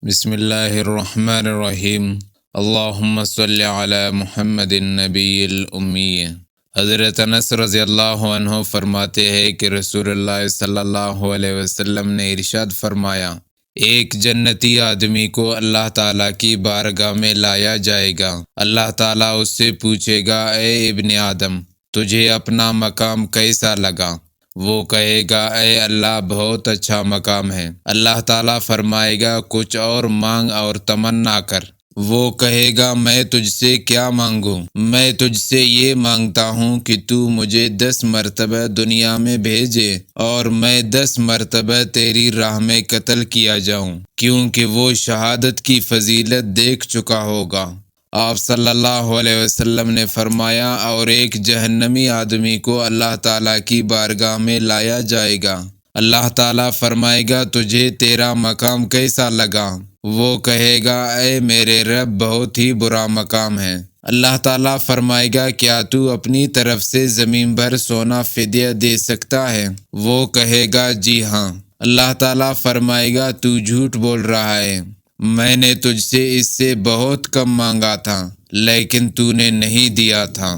بسم اللہ الرحمن الرحیم۔ اللہم صلی علی محمد النبی الامی۔ حضرت انس رضی اللہ عنہ فرماتے ہیں کہ رسول اللہ صلی اللہ علیہ وسلم نے ارشاد فرمایا، ایک جنتی آدمی کو اللہ تعالیٰ کی بارگاہ میں لایا جائے گا۔ اللہ تعالیٰ اس سے پوچھے گا، اے ابن آدم، تجھے اپنا مقام کیسا لگا؟ وہ کہے گا، اے اللہ، بہت اچھا مقام ہے۔ اللہ تعالیٰ فرمائے گا، کچھ اور مانگ اور تمنا کر۔ وہ کہے گا، میں تجھ سے کیا مانگوں؟ میں تجھ سے یہ مانگتا ہوں کہ تو مجھے 10 مرتبہ دنیا میں بھیجے اور میں 10 مرتبہ تیری راہ میں قتل کیا جاؤں، کیونکہ وہ شہادت کی فضیلت دیکھ چکا ہوگا۔ آپ صلی اللہ علیہ وسلم نے فرمایا، اور ایک جہنمی آدمی کو اللہ تعالیٰ کی بارگاہ میں لایا جائے گا۔ اللہ تعالیٰ فرمائے گا، تجھے تیرا مقام کیسا لگا؟ وہ کہے گا، اے میرے رب، بہت ہی برا مقام ہے۔ اللہ تعالیٰ فرمائے گا، کیا تو اپنی طرف سے زمین بھر سونا فدیہ دے سکتا ہے؟ وہ کہے گا، جی ہاں۔ اللہ تعالیٰ فرمائے گا، تو جھوٹ بول رہا ہے، میں نے تجھ سے اس سے بہت کم مانگا تھا، لیکن تو نے نہیں دیا تھا۔